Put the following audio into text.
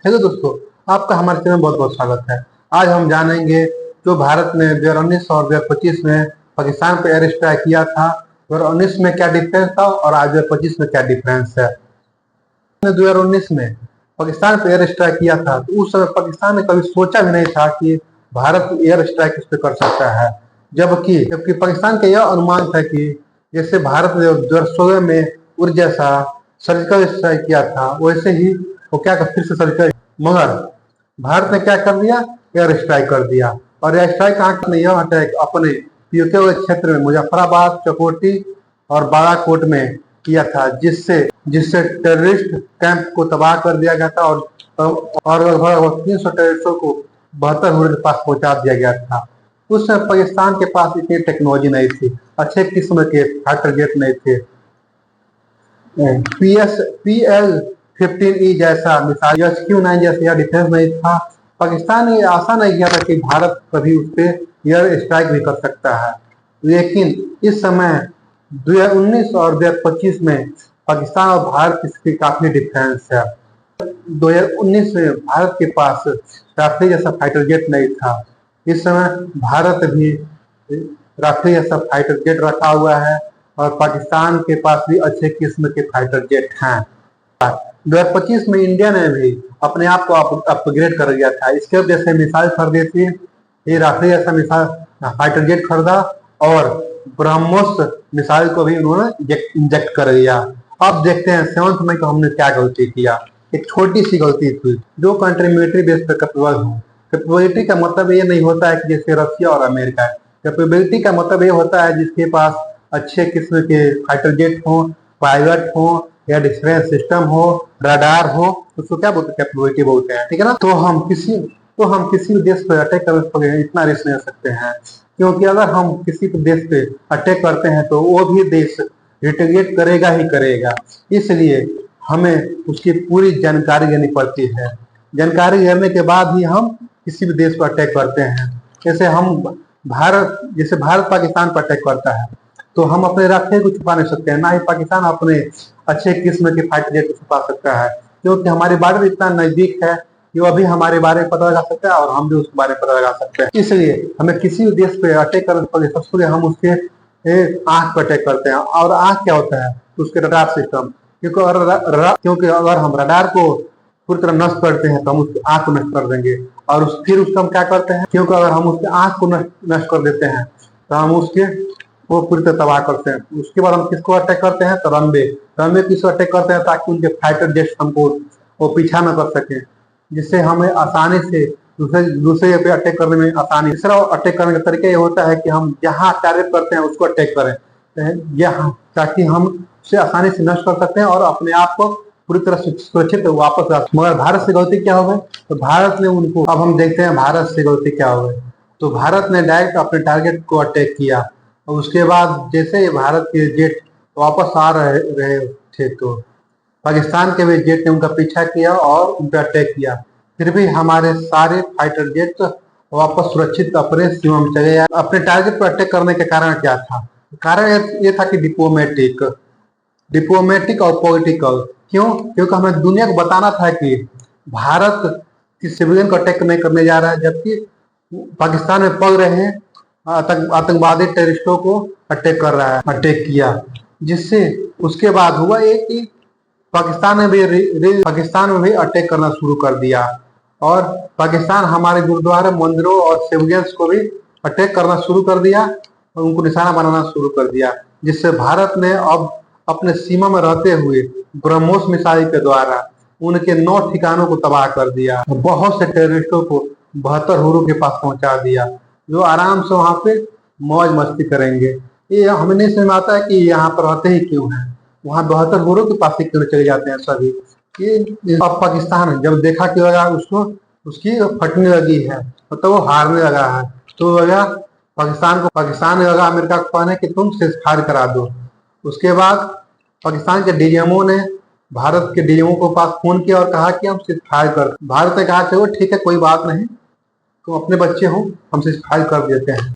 Hello दोस्तों, आपका हमारे चैनल में बहुत बहुत स्वागत है। आज हम जानेंगे जो भारत ने 2019 और 2025 में पाकिस्तान पर एयर स्ट्राइक किया था। 2019 में क्या डिफरेंस था और आज 2025 में क्या डिफरेंस है। 2019 में पाकिस्तान पर एयर स्ट्राइक किया था तो उस समय पाकिस्तान ने कभी सोचा भी नहीं था कि भारत एयर स्ट्राइक इस पर कर सकता है। जबकि पाकिस्तान का यह अनुमान था कि जैसे भारत ने 2016 में उर जैसा सर्जिकल स्ट्राइक किया था वैसे ही वो क्या फिर से सर्जिकल, मगर भारत ने क्या कर दिया, एयर स्ट्राइक कर दिया। और एयर स्ट्राइक कहाँ यह अटैक अपने पीओके हुए क्षेत्र में मुजफ्फराबाद, चकोटी और बालाकोट में किया था, जिससे टेररिस्ट कैंप को तबाह कर दिया गया था और लगभग 300 टेररिस्टों को 72 हुए के पास पहुंचा दिया गया था। उस समय पाकिस्तान के पास इतनी टेक्नोलॉजी नहीं थी, अच्छे किस्म के फाइटर जेट नहीं थे। PL-15E जैसा मिसाइल, HQ-9 जैसा यह डिफेंस नहीं था। पाकिस्तान ने आशा नहीं किया था कि भारत कभी उस पर एयर स्ट्राइक भी कर सकता है। लेकिन इस समय 2019 और 2025 में पाकिस्तान और भारत की काफी डिफरेंस है। 2019 में भारत के पास राफेल जैसा फाइटर जेट नहीं था। इस समय भारत भी राफेल जैसा फाइटर जेट रखा हुआ है और पाकिस्तान के पास भी अच्छे किस्म के फाइटर जेट हैं। 2025 में इंडिया ने भी अपने आप को अपग्रेड कर दिया था। इसके वजह से मिसाइल खरीदी थी, ये राफेल जैसा मिसाइल फाइटर जेट खरीदा और ब्रह्मोस मिसाइल को भी उन्होंने इंजेक्ट कर दिया। अब देखते हैं 7 मई को हमने क्या गलती किया। एक छोटी सी गलती थी। जो कंट्री मिलिट्री बेस पर कैपेबल हो, कैपेबिलिटी का मतलब ये नहीं होता है कि जैसे रशिया और अमेरिका। कैपेबिलिटी का मतलब ये होता है जिसके पास अच्छे किस्म के फाइटर जेट हो, पायलट हो या डिफेंस सिस्टम हो, रडार हो, उसको क्या बोलते हैं, कैपेबिलिटी बोलते हैं, ठीक है ना। तो हम किसी भी देश पर अटैक कर इतना रिस्क ले सकते हैं, क्योंकि अगर हम किसी देश पे अटैक करते हैं तो वो भी देश रिटेलिएट करेगा ही करेगा। इसलिए हमें उसकी पूरी जानकारी लेनी पड़ती है। जानकारी लेने के बाद ही हम किसी भी देश पर अटैक करते हैं। जैसे भारत पाकिस्तान पर अटैक करता है तो हम अपने राफेल को छुपा नहीं सकते हैं, ना ही पाकिस्तान अपने अच्छे किस्म के फाइटर जेट को छुपा सकता है, क्योंकि हमारी बॉर्डर इतना नजदीक है कि वो अभी हमारे बारे में पता लगा सकता है और हम भी उसके बारे में पता लगा सकते हैं। इसलिए हमें किसी भी देश पे अटैक करने से पहले सबसे पहले हम उसके आंख पर अटैक करते हैं। और आंख क्या होता है, उसके रडार सिस्टम, क्योंकि अगर हम रडार को पूरी तरह नष्ट करते हैं तो हम उसकी आंख को नष्ट कर देंगे। और फिर उसका हम क्या करते हैं, क्योंकि अगर हम उसके आंख को नष्ट कर देते हैं तो हम वो पूरी तरह तबाह करते हैं। उसके बाद हम किसको अटैक करते हैं, तो रनवे किसको अटैक करते हैं, ताकि उनके फाइटर जेट हमको वो पीछा न कर सके, जिससे हमें आसानी से दूसरे पे अटैक करने में आसानी। तीसरा अटैक करने का तरीका ये होता है कि हम जहाँ टारगेट करते हैं उसको अटैक करें, ताकि हम उसे आसानी से नष्ट कर सकते हैं और अपने आप को पूरी तरह सुरक्षित वापस आ। मगर भारत से गलती क्या हो गई, तो भारत ने उनको, अब हम देखते हैं भारत से गलती क्या हो गई। तो भारत ने डायरेक्ट अपने टारगेट को अटैक किया और उसके बाद जैसे भारत के जेट वापस आ रहे थे तो पाकिस्तान के भी जेट ने उनका पीछा किया और उन पर अटैक किया। फिर भी हमारे सारे फाइटर जेट वापस सुरक्षित अपने सीमा में चले गए। अपने टारगेट पर अटैक करने के कारण क्या था, कारण ये था कि डिप्लोमेटिक और पॉलिटिकल। क्योंकि हमें दुनिया को बताना था कि भारत किसी सिविलियन को अटैक नहीं करने जा रहा है, जबकि पाकिस्तान में पल रहे हैं आतंकवादी टेररिस्टों को अटैक किया। जिससे उसके बाद हुआ ये कि पाकिस्तान में भी अटैक करना शुरू कर दिया और पाकिस्तान हमारे गुरुद्वारे, मंदिरों और सिविलियंस को भी अटैक करना शुरू कर दिया और उनको निशाना बनाना शुरू कर दिया। जिससे भारत ने अब अपने सीमा में रहते हुए ब्रह्मोस मिसाइल के द्वारा उनके 9 ठिकानों को तबाह कर दिया, बहुत से टेररिस्टों को 72 हुरों के पास पहुंचा दिया, जो आराम से वहां पे मौज मस्ती करेंगे। ये हमें नहीं समझ में आता है कि यहाँ पर रहते ही क्यों हैं, वहां 72 हुरों के पास ही क्यों चले जाते हैं सभी। अब पाकिस्तान जब देखा कि लगा उसकी फटने लगी है तो वो हारने लगा है, तो लगा पाकिस्तान ने लगा अमेरिका को कहने कि तुम सीज़फायर करा दो। उसके बाद पाकिस्तान के डीएमओ ने भारत के डीएमओ को पास फोन किया और कहा कि हम सीज़फायर कर। भारत ने कहा चलो ठीक है, कोई बात नहीं, तुम अपने बच्चे हो, हम सीज़फायर कर देते हैं।